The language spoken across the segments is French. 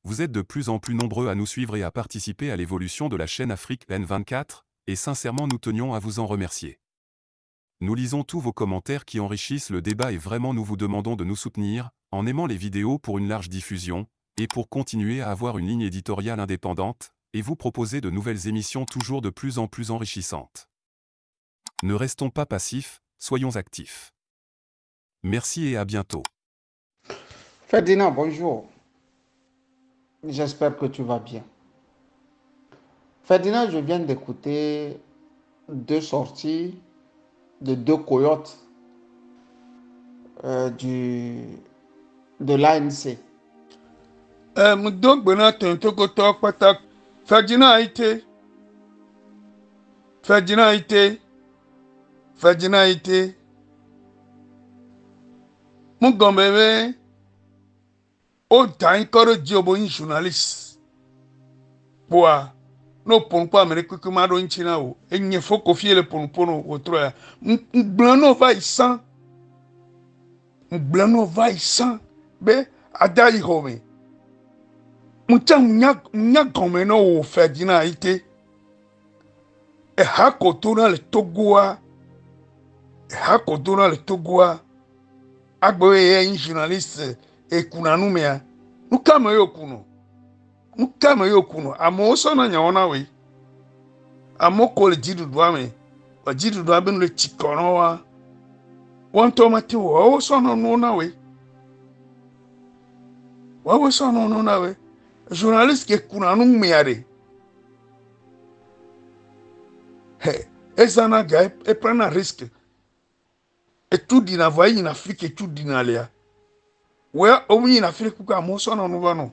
Vous êtes de plus en plus nombreux à nous suivre et à participer à l'évolution de la chaîne Afrique N24, et sincèrement nous tenions à vous en remercier. Nous lisons tous vos commentaires qui enrichissent le débat et vraiment nous vous demandons de nous soutenir, en aimant les vidéos pour une large diffusion, et pour continuer à avoir une ligne éditoriale indépendante, et vous proposer de nouvelles émissions toujours de plus en plus enrichissantes. Ne restons pas passifs, soyons actifs. Merci et à bientôt. Ferdinand, bonjour. J'espère que tu vas bien. Ferdinand, je viens d'écouter deux sorties de deux coyotes de l'ANC. Ferdinand été. Mon gombebe, au temps que Diobo est journaliste. Bois, no pon pas Amérique que maro in China ou, et n'y faut confier le pon au trois. M'blano va y sans. M'blano va y sans. Be, adai home. M'tang nya gombe no Ferdinand été. Et hakotuna le Togoa. Hakotuna le Togoa. Agboye un journaliste et kunanu mea. Nukama yo kuno. Amo so na nyaona we. Amo ko le jidu dwame. Wa jidu dwame le chikono wa. Wan tomati wa so no na we. Wa so no na we. Journaliste ke kunanu meare. He, ezana ga e prend un risque. Et tout dit na voyer en Afrique et tout dit na léa. Ouais, au moins en Afrique quoi mo so no no.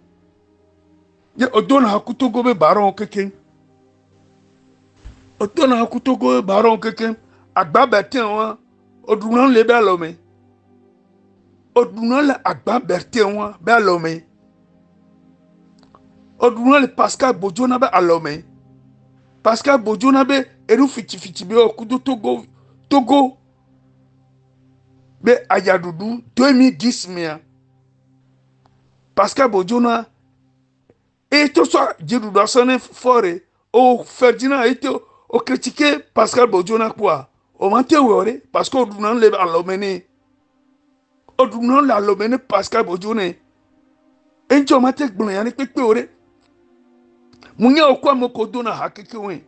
Ye odona hakuto gobe baron keken. Odona hakuto gobe baron keken. Agba bertin wa odunan le be alome. Odunan le agba bertin wa be alome. Odunan le Pascal Bojona be alome. Pascal Bojona be eru fiti be okudo Togo. Be ayadudu 2010 mea. Pascal Bojona et tout ça, Dieu doit sonner fort. Au Ferdinand était au critiquer Pascal Bojona quoi. Au menté ouais parce qu'on nous l'a allomené. On nous l'a allomené Pascal Bojona. Et tu m'as dit que blanc yannick peut ouais. Mounya au quoi moko dona hakeke ouais.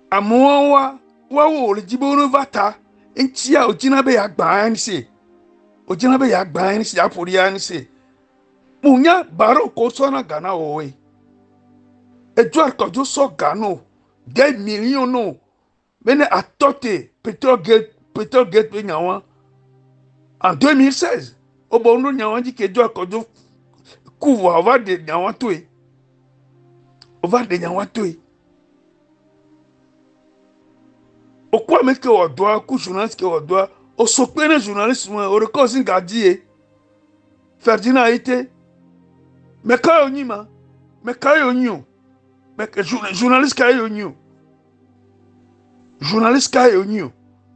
A moi wa le dibono vata. Et tia au dinabe yakba nsi. Au dinabe yakba nsi ya pour yansi. Mounya baro ko sona Ghana owe. Edouard Kodjo so Ghana. Des millions non. Mais à toté Petrogate Nyawan en 2016. Au bon Nyawan dit que Edouard Kodjo couvre over de Nyawan toué. Over de Nyawan toué. Au quoi mais que on doit coup journaliste que on doit au sopene journaliste au record sin gadier. Ferdinand été mais quand on y ma mais quand on y mais journaliste quand on y journaliste quand on y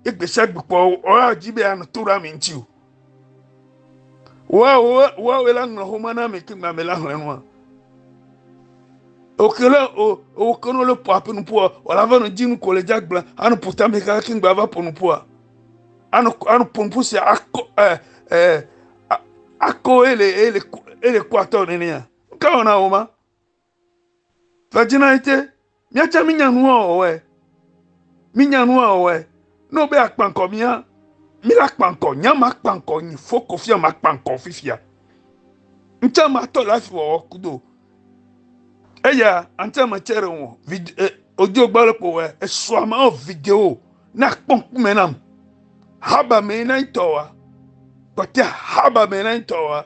et que chaque fois on a dit bien tout la mentiu wa la ngomana me ki mamela hwenwa okela o kono le pape nous pour wala va nous dire nous collège blanc anu pourtant me ka king bava pour nous pour anu pour c'est ako ele kwato nenia ka ona oma Ferdinand été miacha minyanu owe no be akpanko mia mi la kpanko nyama kpanko ni foko fia ma kpanko fifia ncha ma to la fi wo kudo eya anta ma chere won audio gbalo po we so ma video na kponku menam haba me na itowa pati haba me na itowa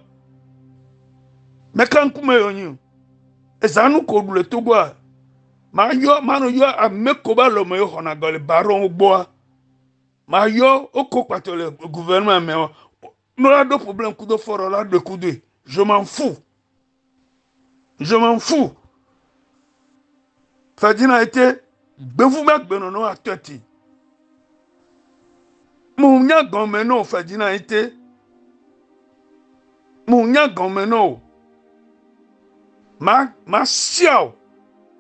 me kan kuma yonyu ezanu ko dule togwa ma yo manu yo amekoba lo me ho na gole baron ogbo ma yo oko pato le gouvernement mais no la do problème coup de fort là de coup de je m'en fous Ferdinand été bevu mak benono a tati mounya gomeno Ferdinand été mounya gomeno ma siao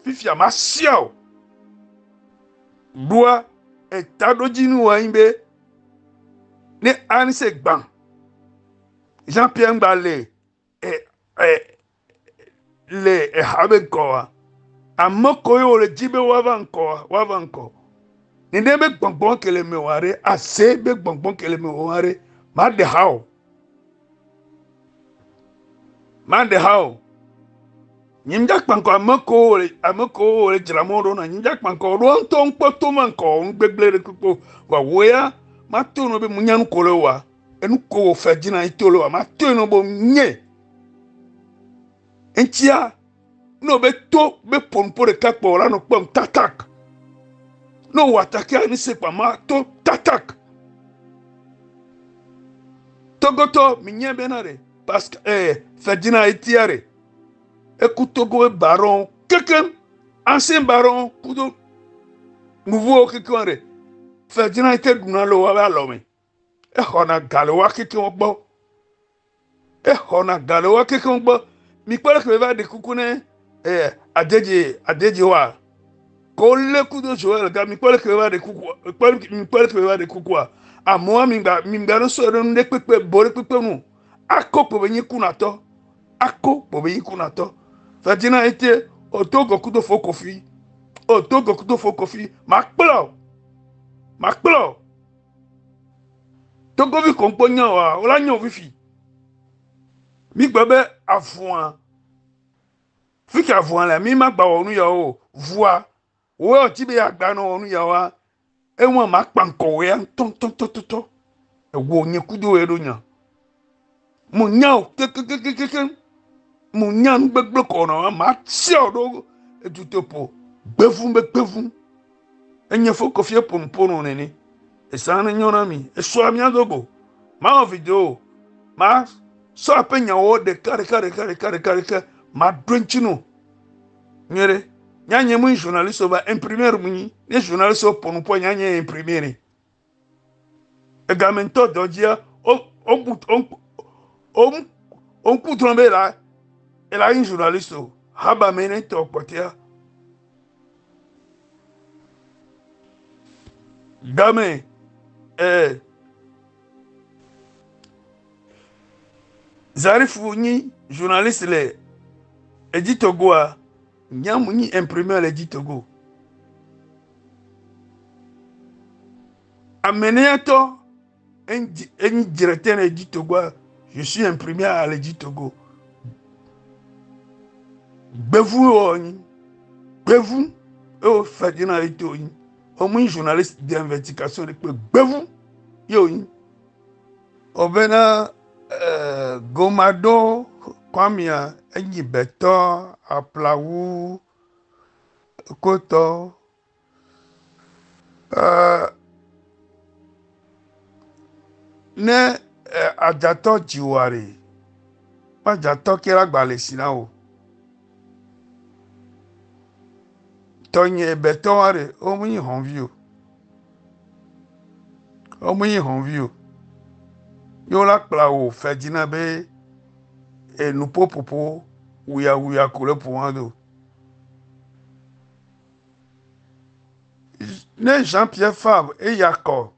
fifia ma siao doa etadojinu wa imbe ne anise gban Jean-Pierre Mbale le habe koa amoko yo le jibe wavanko ni ne be gbongbon kele me ware ase be gbongbon kele me ware ma de hao nyimja kpanko amoko le jramoro na nyimja kpanko ro nto npoto manko ngbegbele kupo wa woya ma to no be munyan kolo wa enu ko fajina itolo wa ma to no bo nye entia no be to be ponpo de kakpo la no pom tatak no wataka ni se pa ma to tatak togoto minye benare parce que fajina itiare Ekutogo baron quelqu'un ancien baron kudo nouveau quelqu'un Ferdinand était dunalo wa l'homme e hona galowa quelqu'un gbo mi pare que va de kukune adeji wa ko le kudo Joël ga mi pare que va de kuku mi pare que va de kuku a moi mi ga no so de pepe bore pepe nu akko be yikunato Ferdinand était au Togo kudo fokofi. Makplo. Togo vi komponya wa, ola nyo vifi. Mi gbebe afouan. Fiki afouan la, mi magba onu ya o, voix. Ou o tibe ya gba no onu ya wa. E won makpanko we an ton. E wo nye kudo ero nya. Mo nya o mon nyan gbegble kono ma tio do etutepo gbefun enye foko fie ponpono neni e sana nyona mi e so ami adogo ma o video ma so apenya wo de kare ma drenchino nyere nyanye mu journaliste ba imprimer mu ni journaliste ponpo nyanye imprimer egamento dojia on kutrombe la elle a une journaliste, Haba Mene Topotia. Dame, Zarifou ni journaliste le, Edi Togo a, Nyam ni imprimeur le Edi Togo. Ameneato, un directeur Edi Togo, je suis imprimeur à l'Edi Togo. Bevu, Ferdinand Etoyin, au moins journaliste d'investigation de Bevu, Yoyin. Obena Gomado, Kwamia, Enyi Beto, Aplawu, Koto, ne Ajato Jiwari, Ajato Kera Gbalesina. Tonye betore omuyi honvio yo la klawo Ferdinand be e nu popopo uya kule pouando ne Jean-Pierre Fabre et Jacob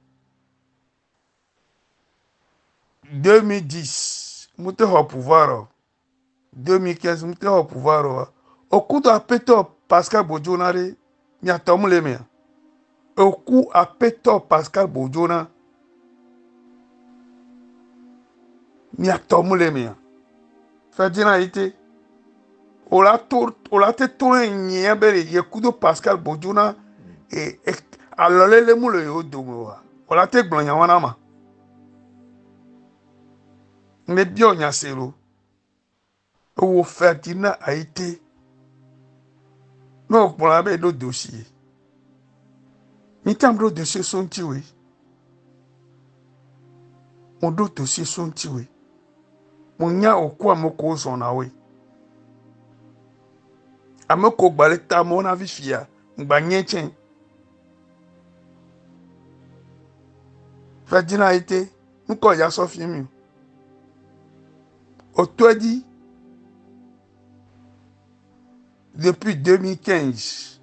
2010 mute au pouvoir 2015 mute au pouvoir au coup d'appétit Pascal Bodjonare, mi a tomu le mea. Au coup à péto Pascal Bodjona, mi a tomu le mea. Ferdinand été, on l'a te tourné n'y a belle, y a coup de Pascal Bodjona, et alors les moules yo domoa. On l'a te blanc yawanama. Mais bien y a zéro. Au Ferdinand a été. Non, pour la baie d'autres dossiers. Mais tant d'autres dossiers sont tués. Mon d'autres dossiers sont tués. Mon nya au quoi mon cause on a oui. A me ko baleta mon avis fia. M'banye tien. Ferdinand a été. Nous quoi y a Sophie mieux. Au toi dit. depuis 2015.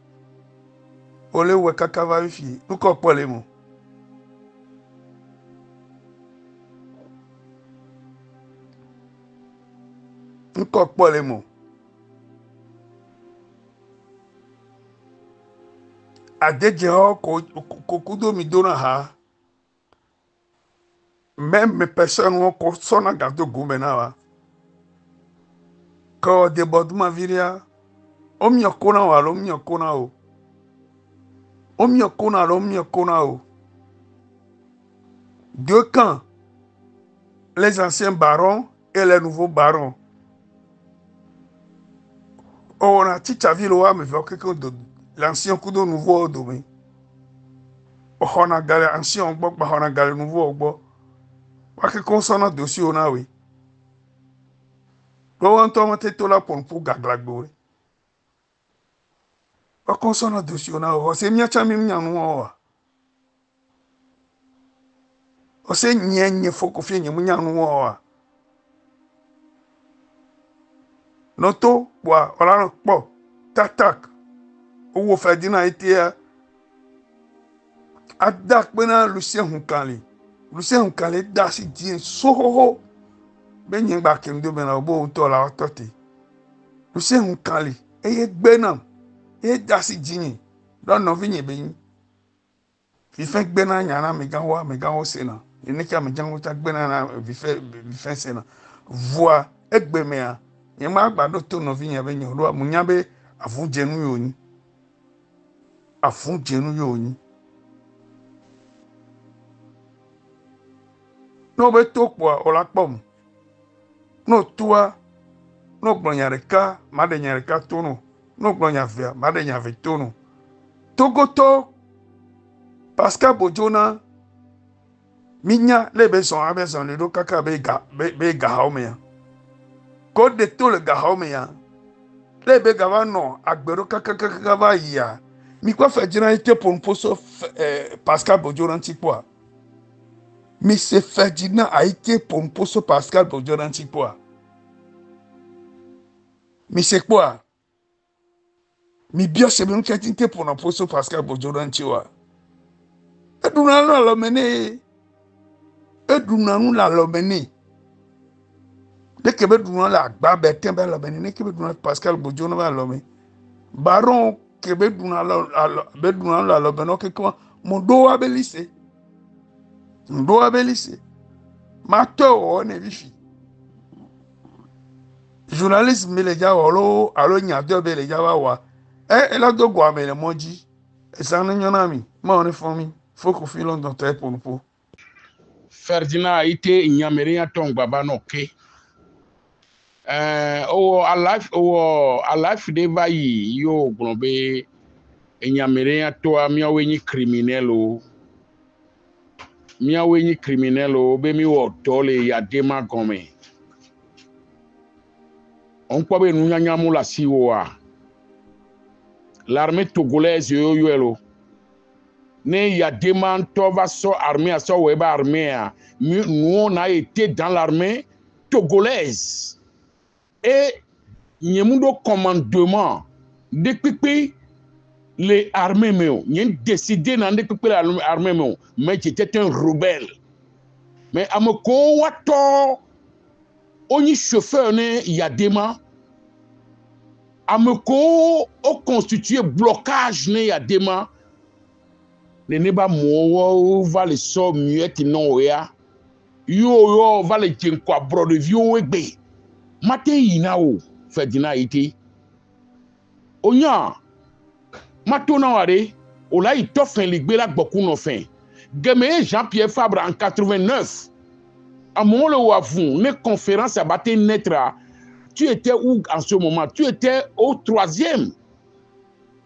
Ole we kakava ifi. Nous quoi les mots. Nous quoi les mots. Adedjeo kokudo mi dona ha. Même mes personnes ont son à garder goumena. Quand débordement viria, on m'y kona wa, on m'y kona o. On m'y kona, on m'y kona o. Deux camps, les anciens barons et les nouveaux barons. On a Tichaville ou mais quelqu'un de l'ancien coup de nouveau domaine. On a galé ancien on a galé nouveau on. Parce que concernant le dossier, on a oui. Quand on a été là pour gaglago. Parce que concernant le dossier, on a oui. C'est mieux que nous avons. C'est mieux que faut qu'on fasse nous avons. Noto, on a un tatak. Où Ferdinand était à Dak, maintenant Lucien Hunkali. Lucien Hunkali dasi dien soho. Ben yen ba kem do bena bo to la toti. Lucien Hunkali e benam e dasi dien. Don no vinye ben. Vi fait bena nyana me ganwa sena. Ene ka me jango ta bena na vi fait sena. Voix egbe me a. Yen ma gba do to no vinye ben yo mu nyabe afun jenu yoni. Afun jenu yoni. No be to kwa olakpom. No tua no glonyareka made nyareka tono. No glonyavia made nyave tono. Togoto Pascal Bojona minya le beson abeson le do kaka be ga haumea. Code de tout le ga haumea. Le be gava no agbero kaka va ya. Mi kwa Ferdinand était pour un poste Pascal Bojona tikwa. Mais ce Ferdinand a été pour un poste Pascal Bojona tikwa. Mais c'est quoi? Mais bien c'est bien qu'il était pour un poste Pascal Bojona tikwa. Et nous allons la mener. Et nous allons la mener. Dès que nous allons la babe, la mener, que nous allons Pascal Bojona va la mener. Baron kebe dunala la beno ke kwa mondo abelise mato one vifi journaliste me le ja olo alo nyado be le ja wa la do gwa me le moji esa na nyona mi ma one for mi foko fi london te pour nous. Ferdinand a été nyameria tongba ba no ke a life de vayi yo glombe enyamere to miawe ni criminel o be mi wo tole ya dema gome on kwa be nu nyanyamu la siwa l'armée togolaise yo ne ya dema to va so armée a so weba armée nous on a été dans l'armée togolaise. Et il y a un commandement depuis les armées, il y a décidé depuis les armées, mais j'étais un rebelle. Mais à me quoi on y chauffeur il y a des mains. À me quoi on constitué blocage il y a des mains. Les neba mo va les so mieux non ya. Yo va les tiens quoi bro de vieux egbe. Mate yinao Ferdinand ite onya matona ware ola ito fin ligbe la gboku no fin Geme Jean-Pierre Fabre en 89 à mon le wafun les conférences à battre naître. Tu étais où en ce moment? Tu étais au 3e.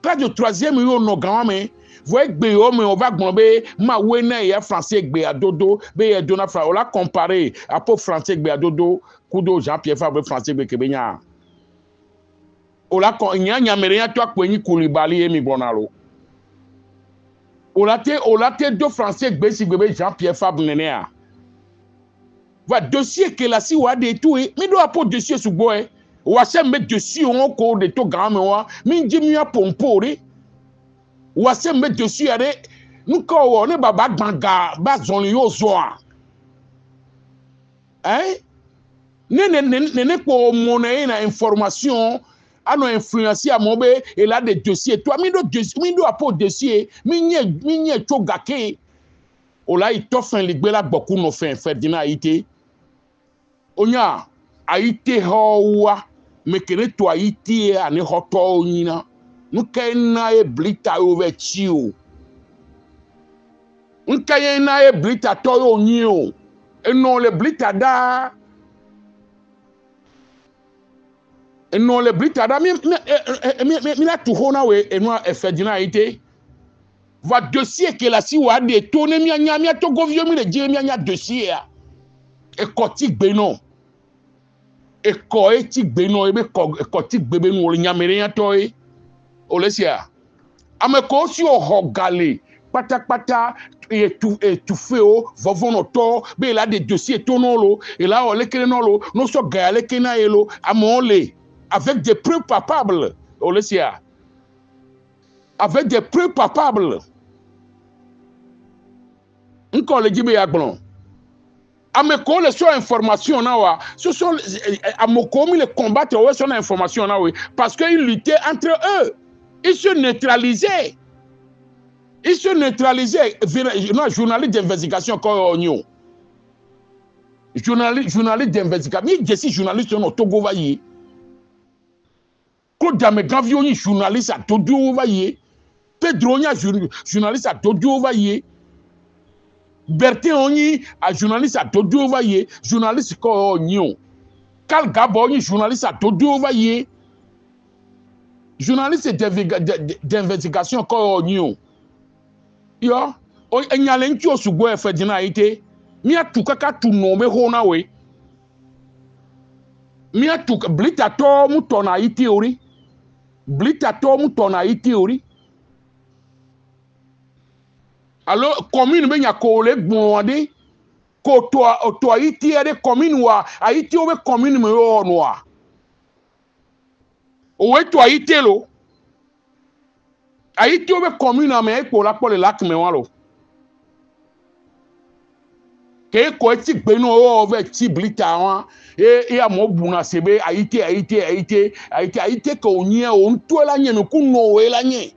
Quand le 3e yo no gamame voyez que on va gomber ma wena ya français gbe adodo be dona fra on l'a comparé à pour français gbe adodo kudo Jean-Pierre Fabre français gbe kebenya on l'a nya meria to akwenyi Koulibaly emi bonalo on l'a te do français gbe si gbe Jean-Pierre Fabre nenea va dossier que la si wa de tout mais do apo dossier sous boy Wa se me dessus on ko de to grand me wa. Min jimi ya pompori. Wa se me dessus are nous ko ne baba gbanga ba zon yo zo a. Ne ko monnaie na information à nous influencer à mon bé et là des dossiers toi mi do apo dossier mi nye to gake o la ito fin ligbe la boku no fin Ferdinand Aïté onya Aïté howa me kene to Aïté ani hoto onyina nu kena e blita over chiu un kena e blita to onyo e non le blita da et non le britada mi la tuhona we enwa Ferdinand Aïté va dossier que la si wa de tourner mi anya mi to govio mi le je mi anya dossier e kotik benon e ko etik benon e be kotik bebe no le nyamere ya to e o le sia ame ko si o hogale pata et tout fait o vovono to be la de dossier tonolo et là o le kenolo no so ga le kenaelo amole avec des preuves palpables, avec des preuves palpables. Encore le Djibé Yaglon. Ameko les sur information na ce sont Amoko mi les combattre sur information na parce qu'ils luttaient entre eux. Ils se neutralisaient. Ils se neutralisaient. Non, journaliste d'investigation comme Onyo. Journaliste d'investigation. Mais je suis journaliste au Togo vaillé. Claude Dame Gavio ni journaliste à Dodio vaillé. Pedro ni journaliste à Dodio vaillé. Bertin Oni a journaliste à Dodio vaillé. Journaliste ko Onyo. Cal Gabo ni journaliste à Dodio vaillé. Journaliste d'investigation ko Onyo. Yo, o enyalenki osugbo Ferdinand Aïté. Mi atukaka tu nombe hona we. Mi atuk blitato mu tona Aïté ori. Blitato mu tona Aïté ori. Alors commune be nyako le gbonde ko to Aïté ere commune wa Aïté obe commune me o noa. O we to Aïté lo. Aïté obe commune ame ko la po le lac me wa lo. Que ko ti gbe no o ve ti blita wan e amo buna sebe Aïté ko nyi o nto la nye no ku no we la nye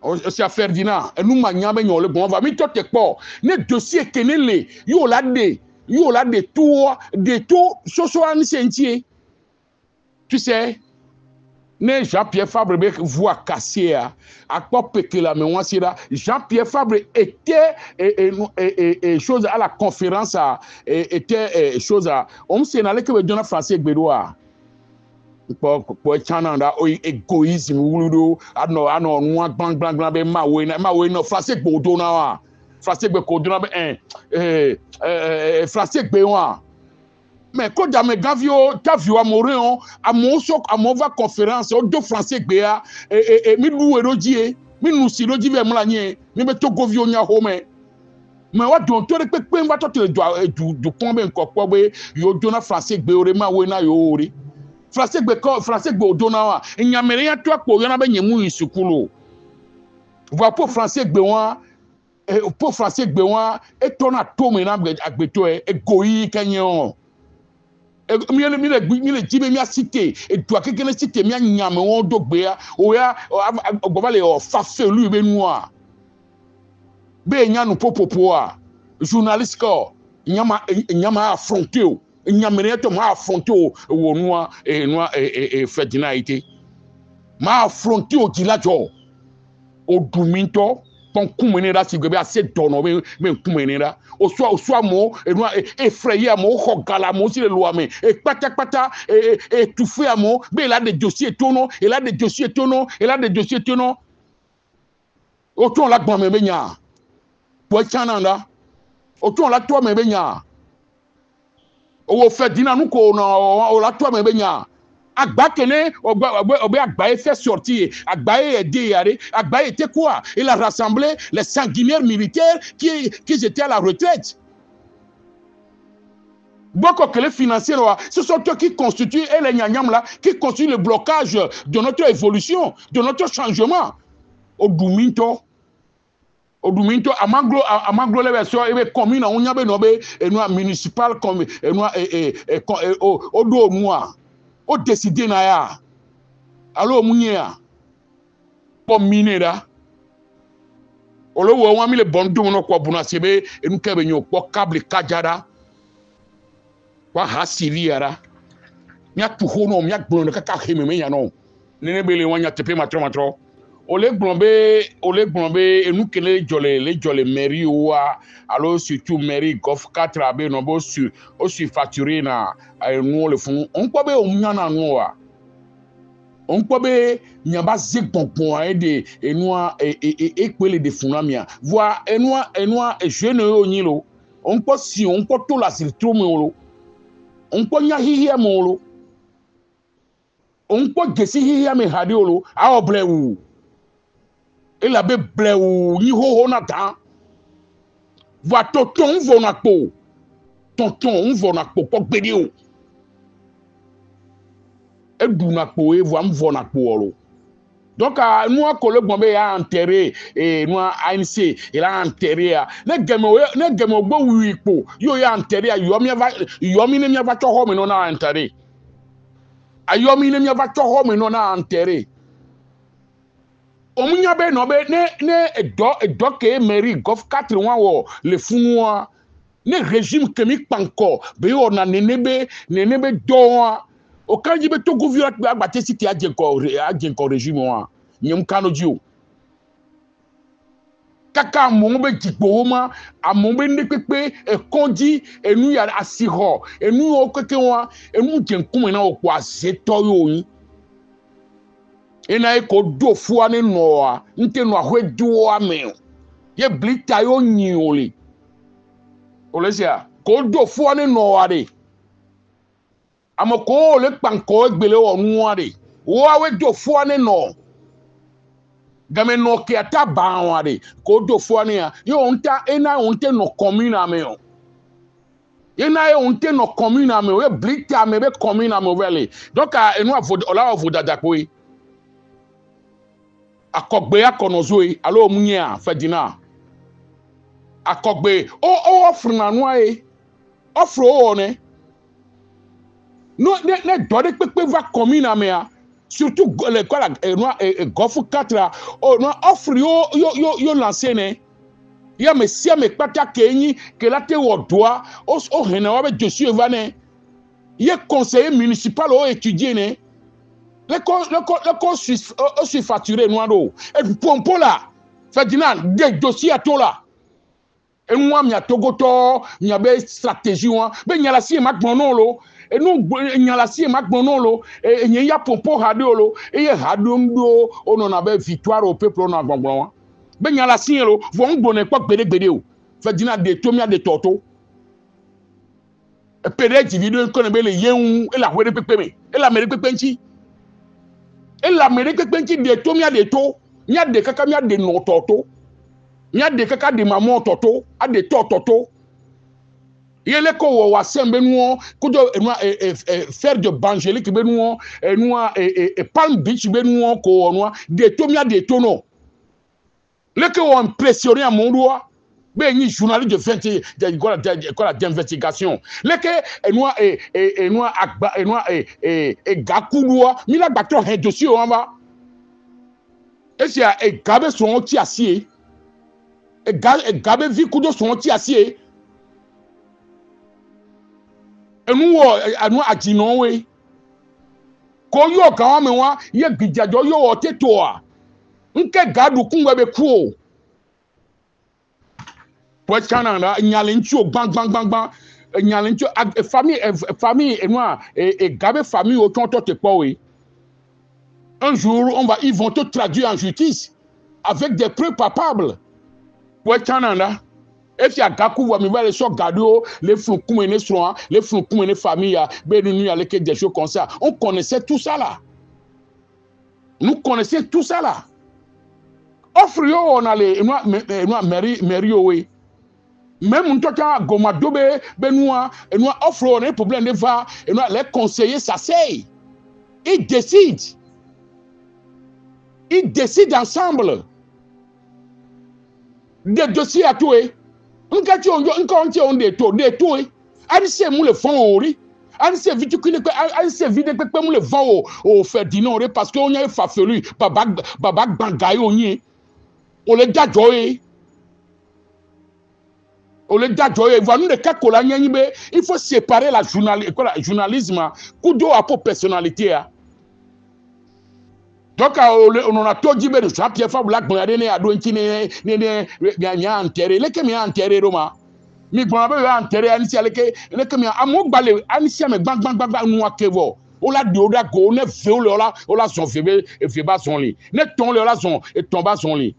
o si Ferdinand e nu manya be nyo le bon va mi to te po ne dossier kenele yo la de tout so an sentier tu sais ne Jean-Pierre Fabre be voix cassée à quoi que la mémoire c'est là Jean-Pierre Fabre était chose à la conférence était chose à on s'est allé que donner français gbedoa pour chananda o égoïsme wuludo ano noa bang be mawe no français gbedo na wa français gbedo na français gbewa. Mais quand Dame Gavio Amoréon, Amova conférence, au deux français béa, et Milou Erodie, Milou Silodi Vermlanier, mais Togovio Nya Home. Mais what don't tu respect when what du pombe encore quoi, yo dona français béorema wena yori. Français béodona, et n'y a rien toi pour y'en a ben yemou isukulo. Voilà pour français béoin, et pour français béoin, et ton atome et n'abgeto, et goï canyon. Mi le jibe mi a cité et toi quelqu'un cité mi a nyame on dogbea o ya go vale o fa felu be noa be nya no popopo a journaliste ko nyama affronter o nyame to ma affronter o wo noa e Ferdinand Aïté ma affronter o dilajo o duminto ton kumenera si gbe assez dono me kumenera o soit mo effrayé mo hogala mo si le loi mais et pata et tout fait mo be là des dossiers tono et là des dossiers tono et là des dossiers tono o ton la gbon me benya po chananda o ton la to me benya o Ferdinand nous ko o la to me benya Agba kene obe Agba fait sortir Agba aidé yare Agba était quoi? Il a rassemblé les sanguinaires militaires qui étaient à la retraite. Beaucoup que les financiers, ce sont eux qui constituent, et les Nyanyam là, qui constituent le blocage de notre évolution, de notre changement. Au Duminto, amanglo les versions, et commune, on y a benobe, et nous municipal, comme, et nous, au dos noir, au décidé naya. Alors, mounia, pour miner là. Olo wo wami le bondo no kwa buna sebe, et nous kebenyo, pour câble kajada. Kwa hasiliara nya tuhono mya gbon ka hememe ya no nene bele wanya tepe matro ole gbonbe enu kele le jole mairie wa alors surtout mairie golf 4 abe no bo su o su facturer na enu le fun on ko be o nya na no wa on ko be nya ba zegbongbon de enu e pele de funamia voi enu jeune onyilo on ko si on ko to la sur trop mo on peut nya hihia molo on peut gesi hihia me hadiolo a oblewu e la be blewu ni ho na ta va tonton vona po tonton vona po ko gbede o e du na po e vo am vona po olo donc nous a collé bombe ya enterré et nous ANC il a enterré ne gemo gbo wi po yo ya enterré yomi ne mia va to ho me no na enterré ayomi ne mia va to ho me no na enterré omunya be no be ne edo ke mairie golf 4 wan wo le funwa ne régime kemi panko be o na nenebe do o kanji be to gouvernement be agbate siti ajenko régime wa nyem kanodio kaka mo be jigbo ma amombe ne pepe e konji enu ya asiho enu o keke wa enu jenkum na o kwa seto yo yin ena e ko do fu ani no a nte no ahwedu ame ye blita yo nyin oli olesia ko do fu ani no a de amoko le panko egbele onu ade wo awe do fu ani no game no ke ata ba de ko do fu ani ya yo onta ena onte no commune ame o ena e onte no commune ame o e blita ame be commune ame vele donc enu avod ola avodada ko yi akogbe akonozoe alo munya fedina akogbe o offre na no e offre o ne no ne do de pepe va commune amea surtout le quoi la golf 4 o no offre yo lancer ne ya me sia me pata kenyi que la te wo doa o hena wa be dessus va ne ye conseiller municipal o étudier ne le suis facturé noiro et pompo là Ferdinand des dossiers à toi là et moi mi a togoto mi a be stratégie wa be nyala si mak bonolo et nous nyala si mak bonolo et nya pompo hadiolo et hadomdo ono na be victoire au peuple na gbongbon be nyala si lo vont bonne kwa gbede o Ferdinand de tomia de toto e pere video ko ne be le yen e la wede pepe me e la mere pepe nchi et l'Amérique qui de to mia de to mia de kaka mia de no toto mia de kaka de maman toto a de toto yele ko wa sembe nu ko do faire de bangélique be nu Palm Beach be nu ko nu de to mia de to no le ko impressionner à mon doigt be ni journaliste de 20 quoi d'investigation le que gakulua mi la gbato he dossier o ma e si e gabe so ti asie e gabe vi kudo so ti asie anu ajino we ko yo kan me wa ye gijajo yo o teto a nke gadu kunwe be ku o pour Canada nyalencho bang nyalencho famille et moi et gabe famille autant te pas oui un jour ils vont te traduire en justice avec des preuves palpables pour Canada et si agaku va me voir les so gado les flunkumene soin les flunkumene famille ben nous avec des choses comme ça on connaissait tout ça là nous connaissons tout ça là offre yo on allait moi mairie oui Même toi, Gomado, Benoît, et nous offrons un problème de va, et nous les conseillers s'asseyent. Ils décident. Ils décident ensemble. Des dossiers à tout. On des taux. On sait où le fond ori. On sait vite que le vent au Ferdinand parce qu'on a fallu babak bangayo ni. On le dadjoye. On le dadjoye. Voilà nous les cas il faut séparer la journalisme. Kudo a pour personnalité. Donc, on a tout dit, mais Jean-Pierre Fabulac, on a donné à Douinki, il enterré, les qui m'ont enterré, Roma. Mais bon, on a enterré, Anissia, les qui m'ont amourbalé, Anissia, mais bang, nous à Kevo. On l'a dit, on a go, on a fait, on l'a son fait, et fait bas son lit. Ne ton le son, et tomba son lit.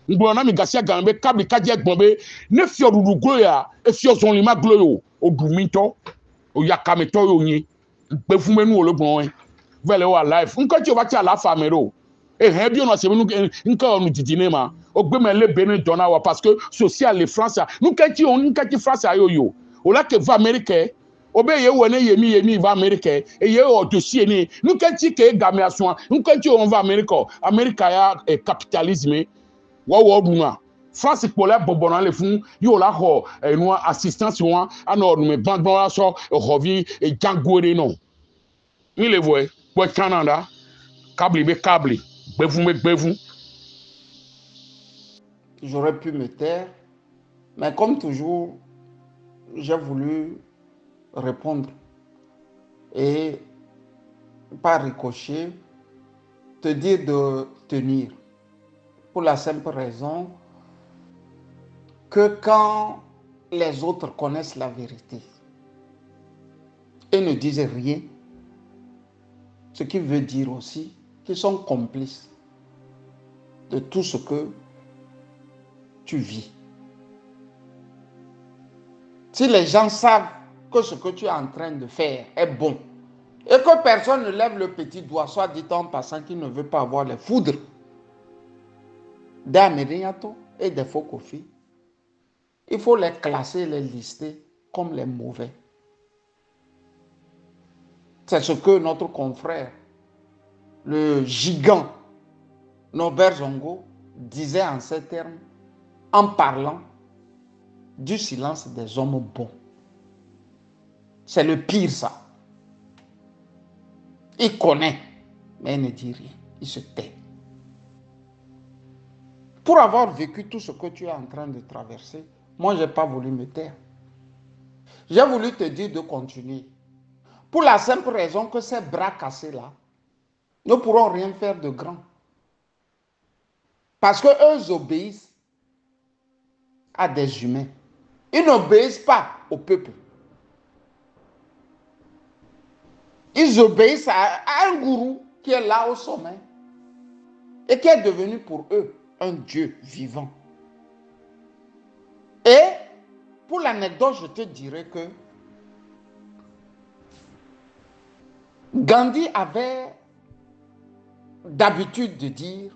On a mis Gassia Gambe, câble, Kadiak Bombe, ne fior du gloya, et fior son lima gloyo, au Douminto, au Yakameto, au Ni, Befoumenu, le bon. Vele wa life nko ti o ba ti ala famero e he bi ona se nu nko onu titine ma o gbe me le benin dona wa parce que social le France nu ka ti France ayo yo o la ke va Amerique o be ye wona yemi va Amerique e ye o dossier ni nu ka ti ke game aso nko ti on va America ya capitalisme wo buna France pour la bobona le fun yo la ho no assistance wa ana no me bandon so hovi e jangore no mi le voye pour Canada, câble. J'aurais pu me taire, mais comme toujours, j'ai voulu répondre et par ricochet, te dire de tenir. Pour la simple raison que quand les autres connaissent la vérité et ne disent rien, ce qui veut dire aussi qu'ils sont complices de tout ce que tu vis. Si les gens savent que ce que tu es en train de faire est bon et que personne ne lève le petit doigt, soit dit en passant qu'il ne veut pas avoir les foudres d'Amériato et des faux coffee, il faut les classer, les lister comme les mauvais. C'est ce que notre confrère, le gigant Norbert Zongo, disait en ces termes en parlant du silence des hommes bons. C'est le pire, ça. Il connaît, mais il ne dit rien. Il se tait. Pour avoir vécu tout ce que tu es en train de traverser, moi, je n'ai pas voulu me taire. J'ai voulu te dire de continuer. Pour la simple raison que ces bras cassés-là ne pourront rien faire de grand. Parce qu'eux obéissent à des humains. Ils n'obéissent pas au peuple. Ils obéissent à un gourou qui est là au sommet et qui est devenu pour eux un Dieu vivant. Et pour l'anecdote, je te dirais que Gandhi avait l'habitude de dire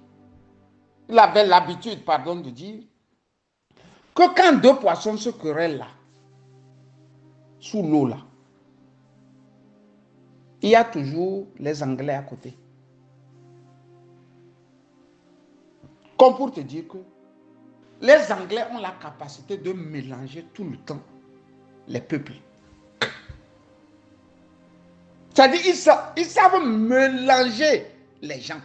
que quand deux poissons se querellent là, sous l'eau là, il y a toujours les Anglais à côté. Comme pour te dire que les Anglais ont la capacité de mélanger tout le temps les peuples. C'est-à-dire ils savent mélanger les gens.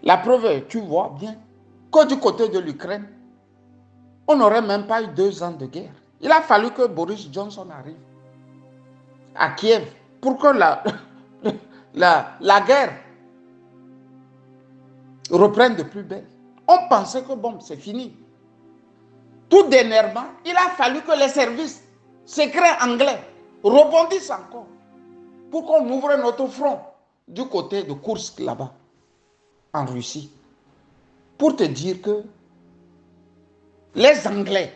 La preuve, tu vois bien que du côté de l'Ukraine, on n'aurait même pas eu 2 ans de guerre. Il a fallu que Boris Johnson arrive à Kiev pour que la guerre reprenne de plus belle. On pensait que bon, c'est fini. Tout dernièrement, il a fallu que les services secrets anglais rebondissent encore pour qu'on ouvre notre front du côté de Kursk là-bas, en Russie. Pour te dire que les Anglais,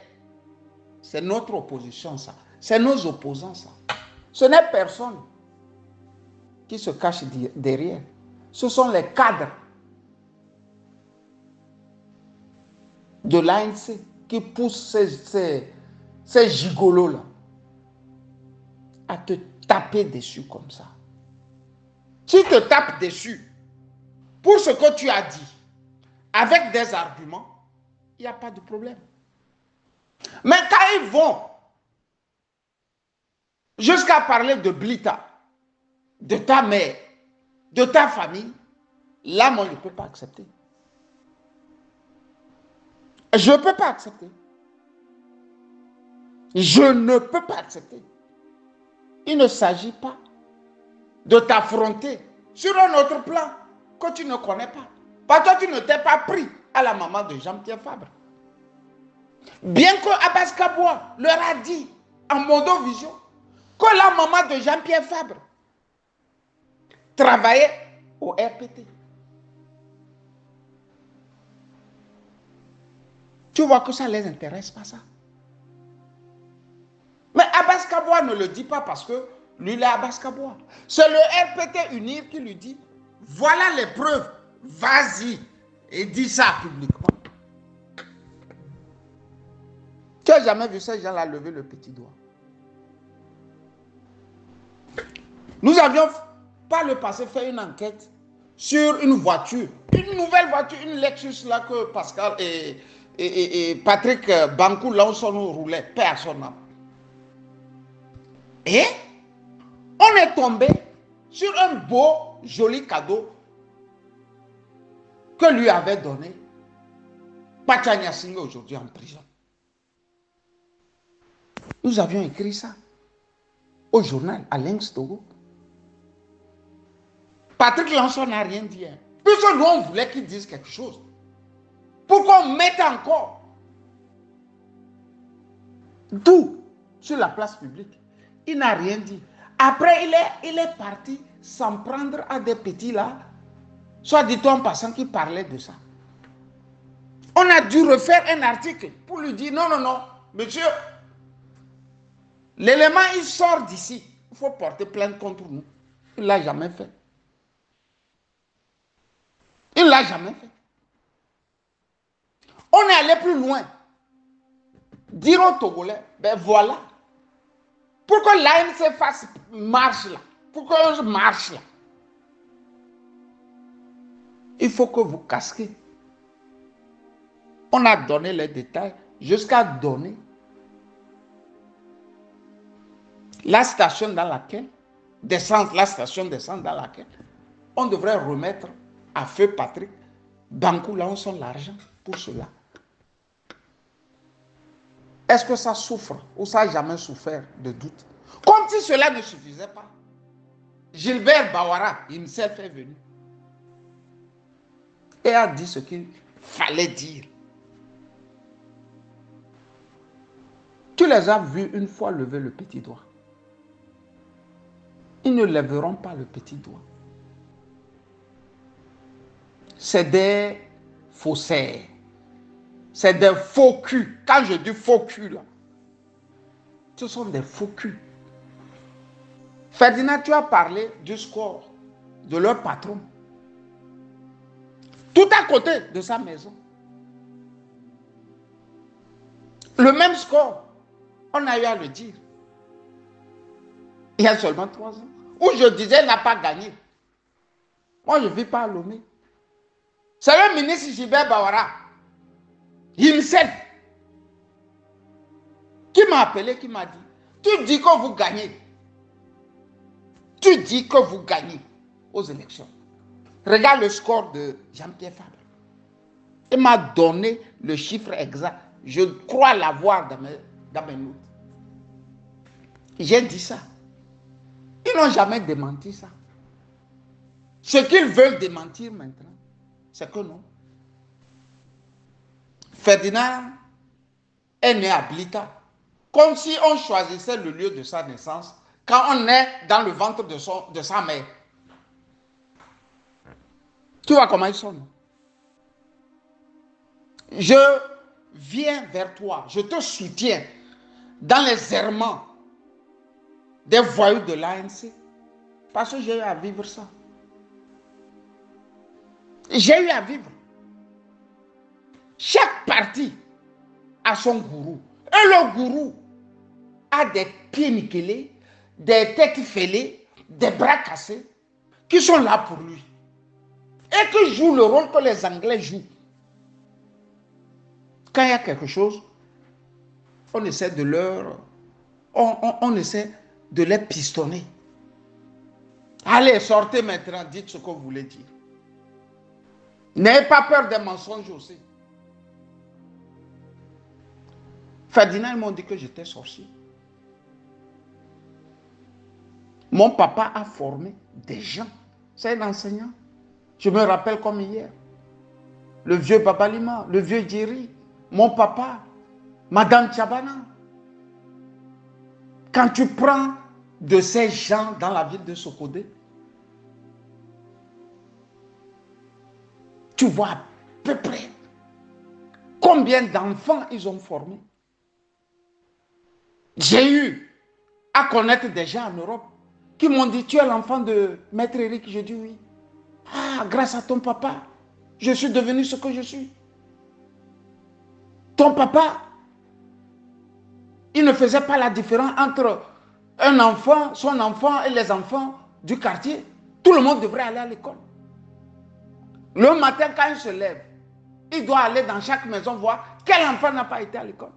c'est notre opposition ça, c'est nos opposants ça. Ce n'est personne qui se cache derrière. Ce sont les cadres de l'ANC qui poussent ces gigolos-là à te taper dessus comme ça. S'ils te tapent dessus pour ce que tu as dit, avec des arguments, il n'y a pas de problème. Mais quand ils vont jusqu'à parler de Blita, de ta mère, de ta famille, là, moi, je ne peux pas accepter. Je ne peux pas accepter. Je ne peux pas accepter. Il ne s'agit pas de t'affronter sur un autre plan que tu ne connais pas. Parce que tu ne t'es pas pris à la maman de Jean-Pierre Fabre. Bien que Abbas Kaboua leur a dit en Mondovision que la maman de Jean-Pierre Fabre travaillait au RPT. Tu vois que ça ne les intéresse pas, ça. Mais Abbas Kaboua ne le dit pas parce que lui, il est Abbas Kaboua. C'est le RPT UNIR qui lui dit, voilà les preuves, vas-y et dis ça publiquement. Tu n'as jamais vu ces gens-là lever le petit doigt? Nous avions, par le passé, fait une enquête sur une voiture, une nouvelle voiture, une Lexus là que Pascal et Patrick Bankou Lanson roulaient, paix à son âme. Et on est tombé sur un beau, joli cadeau que lui avait donné Pachanya Singh aujourd'hui en prison. Nous avions écrit ça au journal, à Lynx Togo. Patrick Lanson n'a rien dit. Puisque nous, on voulait qu'il dise quelque chose. Pour qu'on mette encore tout sur la place publique. Il n'a rien dit. Après, il est parti s'en prendre à des petits là, soit dit-on en passant qui parlait de ça. On a dû refaire un article pour lui dire non, non, non, monsieur, l'élément il sort d'ici. Il faut porter plainte contre nous. Il ne l'a jamais fait. Il ne l'a jamais fait. On est allé plus loin. Dire aux Togolais, ben voilà. Pour que l'ANC fasse marche là, pour que je marche là, il faut que vous casquez. On a donné les détails jusqu'à donner la station dans laquelle, la station d'essence dans laquelle on devrait remettre à feu Patrick Bankou Lanson l'argent pour cela. Est-ce que ça souffre ou ça n'a jamais souffert de doute? Comme si cela ne suffisait pas. Gilbert Bawara himself est venu et a dit ce qu'il fallait dire. Tu les as vus une fois lever le petit doigt. Ils ne lèveront pas le petit doigt. C'est des faussaires. C'est des faux culs. Quand je dis faux culs, là, ce sont des faux culs. Ferdinand, tu as parlé du score de leur patron. Tout à côté de sa maison. Le même score, on a eu à le dire. Il y a seulement 3 ans. Où je disais, n'a pas gagné. Moi, je ne vis pas à Lomé. C'est le ministre Gilbert Bawara, himself, qui m'a appelé, qui m'a dit, tu dis que vous gagnez. Tu dis que vous gagnez aux élections. Regarde le score de Jean-Pierre Fabre. Il m'a donné le chiffre exact. Je crois l'avoir dans mes notes. J'ai dit ça. Ils n'ont jamais démenti ça. Ce qu'ils veulent démentir maintenant, c'est que non. Ferdinand est né à Blita, comme si on choisissait le lieu de sa naissance quand on est dans le ventre de sa mère. Tu vois comment ils sont, non? Je viens vers toi, je te soutiens dans les errements des voyous de l'ANC, parce que j'ai eu à vivre ça. J'ai eu à vivre. Chaque parti à son gourou. Et le gourou a des pieds nickelés, des têtes fêlées, des bras cassés, qui sont là pour lui. Et qui jouent le rôle que les Anglais jouent. Quand il y a quelque chose, on essaie de leur... On essaie de les pistonner. Allez, sortez maintenant, dites ce que vous voulez dire. N'ayez pas peur des mensonges aussi. Ferdinand, ils m'ont dit que j'étais sorcier. Mon papa a formé des gens. C'est un enseignant. Je me rappelle comme hier. Le vieux Baba Lima, le vieux Djeri, mon papa, Madame Tchabana. Quand tu prends de ces gens dans la ville de Sokodé, tu vois à peu près combien d'enfants ils ont formés. J'ai eu à connaître des gens en Europe qui m'ont dit, tu es l'enfant de Maître Eric. Je dis oui. Ah, grâce à ton papa, je suis devenu ce que je suis. Ton papa, il ne faisait pas la différence entre un enfant, son enfant et les enfants du quartier. Tout le monde devrait aller à l'école. Le matin, quand il se lève, il doit aller dans chaque maison voir quel enfant n'a pas été à l'école.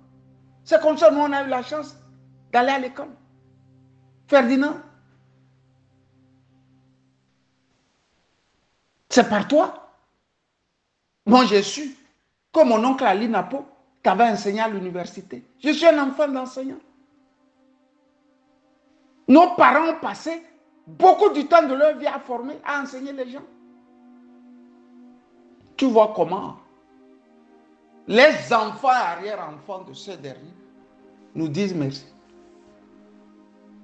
C'est comme ça que nous, on a eu la chance d'aller à l'école. Ferdinand, c'est par toi. Moi, j'ai su que mon oncle Ali Napo t'avait enseigné à l'université. Je suis un enfant d'enseignant. Nos parents ont passé beaucoup du temps de leur vie à former, à enseigner les gens. Tu vois comment les enfants et arrière-enfants de ceux derniers nous disent merci.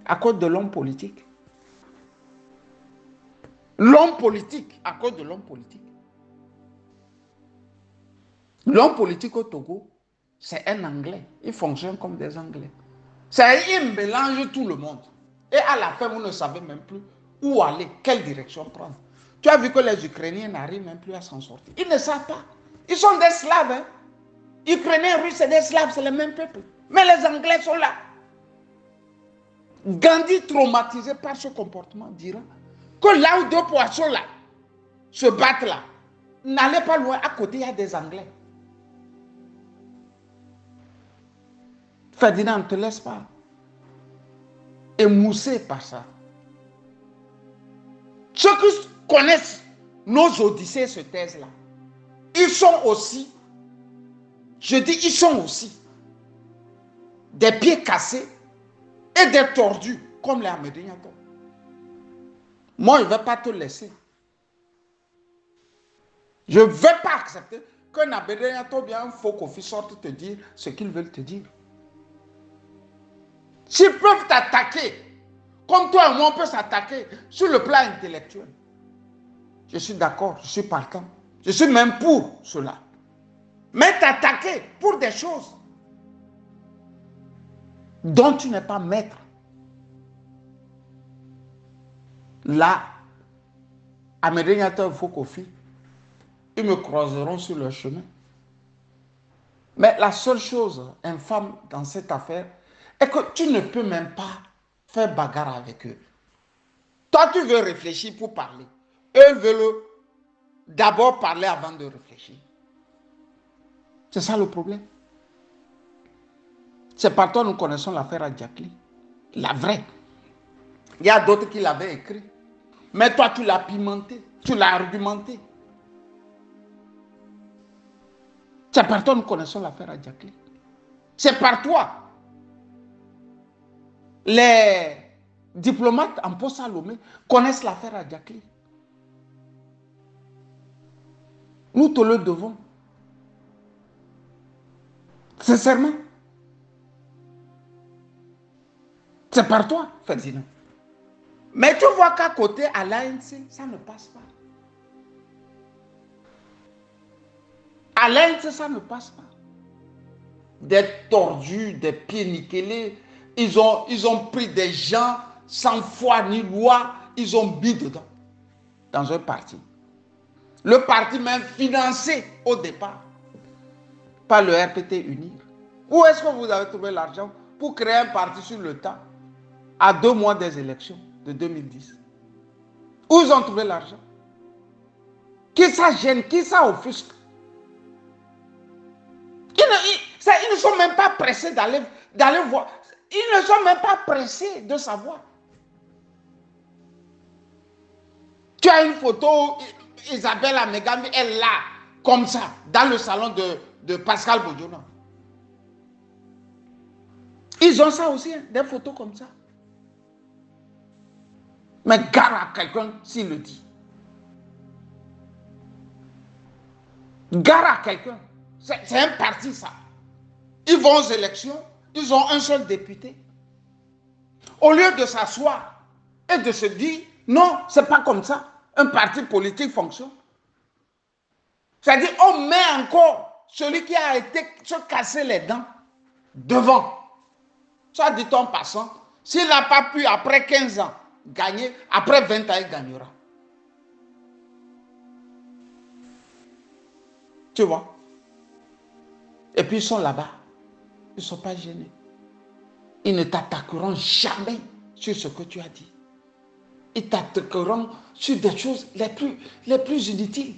À cause de l'homme politique. L'homme politique, à cause de l'homme politique. L'homme politique au Togo, c'est un Anglais. Il fonctionne comme des Anglais. Il mélange tout le monde. Et à la fin, vous ne savez même plus où aller, quelle direction prendre. Tu as vu que les Ukrainiens n'arrivent même plus à s'en sortir. Ils ne savent pas. Ils sont des Slaves. Hein? Ukrainiens, Russes, c'est des Slaves, c'est le même peuple. Mais les Anglais sont là. Gandhi, traumatisé par ce comportement, dira que là où deux poissons là se battent là, n'allez pas loin, à côté, il y a des Anglais. Ferdinand, ne te laisse pas émousser par ça. Ceux qui connaissent nos odyssées se taisent là. Ils sont aussi, je dis, ils sont aussi des pieds cassés et des tordus comme les Amédéniators. Moi, je ne vais pas te laisser. Je ne vais pas accepter qu'un Amédéniator bien un faux Kofi sorte te dire ce qu'ils veulent te dire. S'ils peuvent t'attaquer, comme toi et moi, on peut s'attaquer sur le plan intellectuel. Je suis d'accord, je suis partant. Je suis même pour cela. Mais t'attaquer pour des choses dont tu n'es pas maître. Là, Amédéniator et Fokofi, ils me croiseront sur leur chemin. Mais la seule chose infâme dans cette affaire est que tu ne peux même pas faire bagarre avec eux. Toi, tu veux réfléchir pour parler. Eux veulent d'abord parler avant de réfléchir. C'est ça le problème. C'est par toi que nous connaissons l'affaire à Adjakli. La vraie. Il y a d'autres qui l'avaient écrit. Mais toi, tu l'as pimenté. Tu l'as argumenté. C'est par toi que nous connaissons l'affaire à Adjakli. C'est par toi. Les diplomates en poste à Lomé connaissent l'affaire à Adjakli. Nous te le devons. Sincèrement. C'est par toi, Ferdinand. Mais tu vois qu'à côté, à l'ANC, ça ne passe pas. À l'ANC, ça ne passe pas. Des tordus, des pieds nickelés. Ils ont pris des gens sans foi ni loi. Ils ont mis dedans. Dans un parti. Le parti même financé au départ par le RPT Unir. Où est-ce que vous avez trouvé l'argent pour créer un parti sur le tas à 2 mois des élections de 2010? Où ils ont trouvé l'argent? Qui ça gêne? Qui ça offusque? Ils ne sont même pas pressés d'aller voir. Ils ne sont même pas pressés de savoir. Tu as une photo, Isabelle Amegambi est là, comme ça, dans le salon de Pascal Bodiona. Ils ont ça aussi, hein, des photos comme ça. Mais gare à quelqu'un s'il le dit. Gare à quelqu'un. C'est un parti, ça. Ils vont aux élections, ils ont un seul député. Au lieu de s'asseoir et de se dire, non, c'est pas comme ça. Un parti politique fonctionne. C'est-à-dire, on met encore celui qui a été se casser les dents devant. Ça dit en passant, s'il n'a pas pu, après 15 ans, gagner, après 20 ans, il gagnera. Tu vois? Et puis ils sont là-bas. Ils ne sont pas gênés. Ils ne t'attaqueront jamais sur ce que tu as dit. Ils t'attaqueront sur des choses les plus inutiles.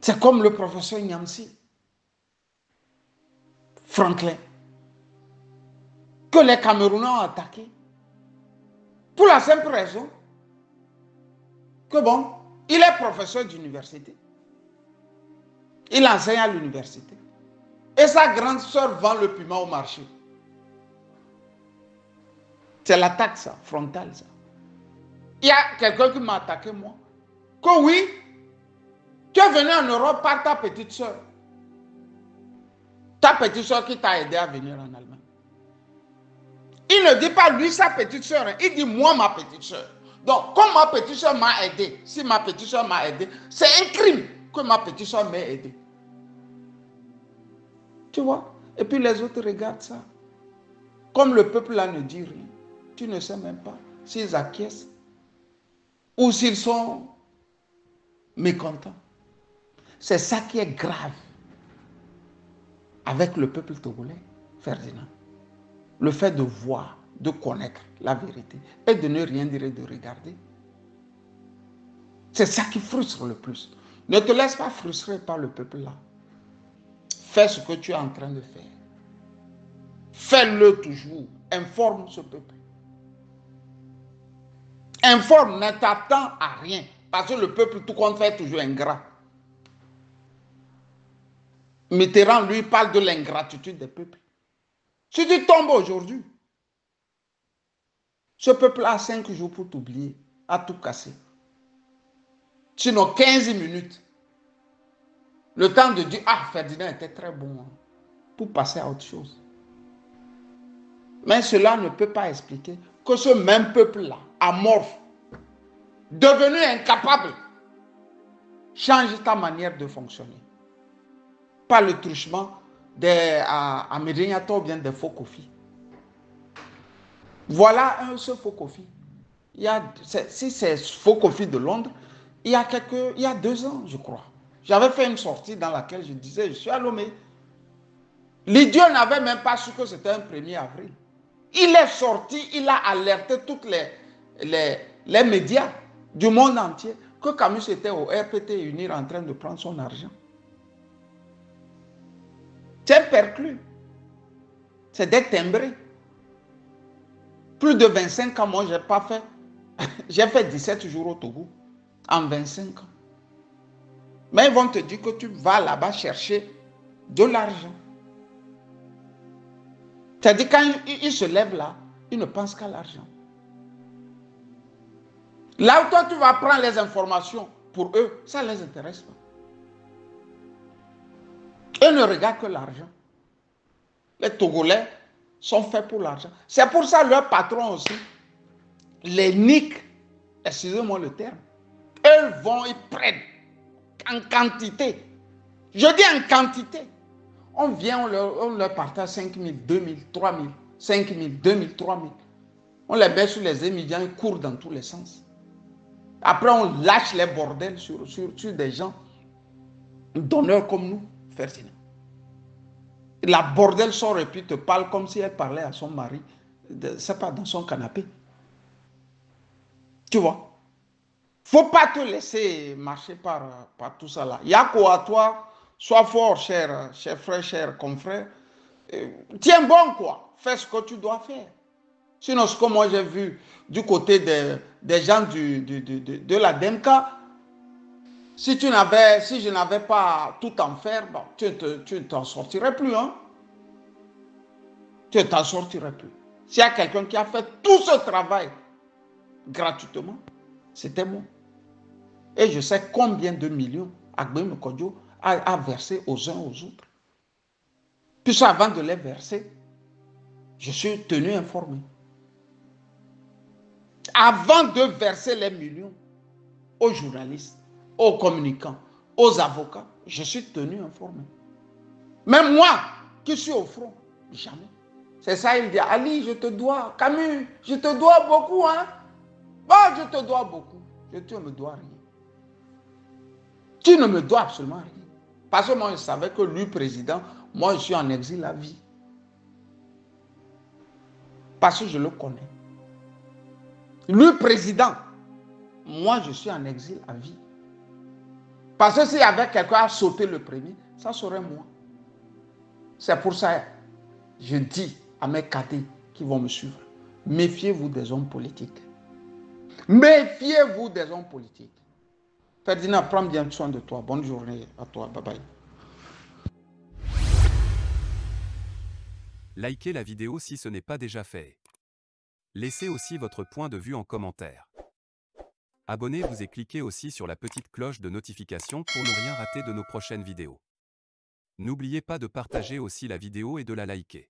C'est comme le professeur Nyamsi, Franklin, que les Camerounais ont attaqué. Pour la simple raison que bon, il est professeur d'université. Il enseigne à l'université. Et sa grande sœur vend le piment au marché. C'est l'attaque, ça, frontale, ça. Il y a quelqu'un qui m'a attaqué, moi. Que oui, tu es venu en Europe par ta petite sœur. Ta petite sœur qui t'a aidé à venir en Allemagne. Il ne dit pas lui, sa petite sœur. Il dit moi, ma petite sœur. Donc, comme ma petite sœur m'a aidé, si ma petite sœur m'a aidé, c'est un crime que ma petite sœur m'ait aidé. Tu vois? Et puis les autres regardent ça. Comme le peuple là ne dit rien. Tu ne sais même pas s'ils acquiescent ou s'ils sont mécontents. C'est ça qui est grave avec le peuple togolais, Ferdinand. Le fait de voir, de connaître la vérité et de ne rien dire et de regarder. C'est ça qui frustre le plus. Ne te laisse pas frustrer par le peuple là. Fais ce que tu es en train de faire. Fais-le toujours. Informe ce peuple. Informe, ne t'attends à rien. Parce que le peuple, tout compte fait, est toujours ingrat. Mitterrand, lui, parle de l'ingratitude des peuples. Si tu tombes aujourd'hui, ce peuple a 5 jours pour t'oublier, a tout cassé. Sinon, 15 minutes. Le temps de dire, ah, Ferdinand était très bon, hein, pour passer à autre chose. Mais cela ne peut pas expliquer que ce même peuple-là, amorphe, devenu incapable, change ta manière de fonctionner. Pas le truchement à Medinata ou bien des faux Kofi. Voilà ce faux Kofi. Si c'est faux Kofi de Londres, il y a 2 ans, je crois. J'avais fait une sortie dans laquelle je disais, je suis à Lomé. L'idiot n'avait même pas su que c'était un 1er avril. Il est sorti, il a alerté tous les médias du monde entier que Camus était au RPT Unir en train de prendre son argent. C'est un perclus. C'est des timbrés. Plus de 25 ans, moi, je n'ai pas fait. J'ai fait 17 jours au Togo en 25 ans. Mais ils vont te dire que tu vas là-bas chercher de l'argent. C'est-à-dire quand ils se lèvent là, ils ne pensent qu'à l'argent. Là où toi tu vas prendre les informations, pour eux, ça ne les intéresse pas. Eux ne regardent que l'argent. Les Togolais sont faits pour l'argent. C'est pour ça leur patron aussi les nique. Excusez-moi le terme. Eux vont, ils prennent en quantité. Je dis en quantité. On vient, on leur partage 5 000, 2 000, 3 000, 5 000, 2 000, 3 000. On les met sur les émigrants, ils courent dans tous les sens. Après, on lâche les bordels sur des gens donneurs comme nous, Ferdinand. La bordel sort et puis te parle comme si elle parlait à son mari. C'est pas dans son canapé. Tu vois? Faut pas te laisser marcher par tout ça là. Yako à toi, sois fort, cher frère, cher confrère. Tiens bon, quoi. Fais ce que tu dois faire. Sinon, ce que moi j'ai vu du côté des gens de la DEMCA, si je n'avais pas tout en faire, bon, tu ne t'en sortirais plus. Hein? Tu ne t'en sortirais plus. S'il y a quelqu'un qui a fait tout ce travail gratuitement, c'était moi. Et je sais combien de millions Agbem Kodjo a versé aux uns aux autres. Puis avant de les verser, je suis tenu informé. Avant de verser les millions aux journalistes, aux communicants, aux avocats, je suis tenu informé. Même moi, qui suis au front, jamais. C'est ça, il dit, Ali, je te dois, Camus, je te dois beaucoup, hein. Bon, je te dois beaucoup. Tu ne me dois rien. Tu ne me dois absolument rien. Parce que moi, je savais que lui, président, moi, je suis en exil à vie. Parce que je le connais. Lui, président, moi, je suis en exil à vie. Parce que s'il y avait quelqu'un à sauter le premier, ça serait moi. C'est pour ça que je dis à mes cadets qui vont me suivre, méfiez-vous des hommes politiques. Méfiez-vous des hommes politiques. Ferdinand, prends bien soin de toi. Bonne journée à toi. Bye bye. Likez la vidéo si ce n'est pas déjà fait. Laissez aussi votre point de vue en commentaire. Abonnez-vous et cliquez aussi sur la petite cloche de notification pour ne rien rater de nos prochaines vidéos. N'oubliez pas de partager aussi la vidéo et de la liker.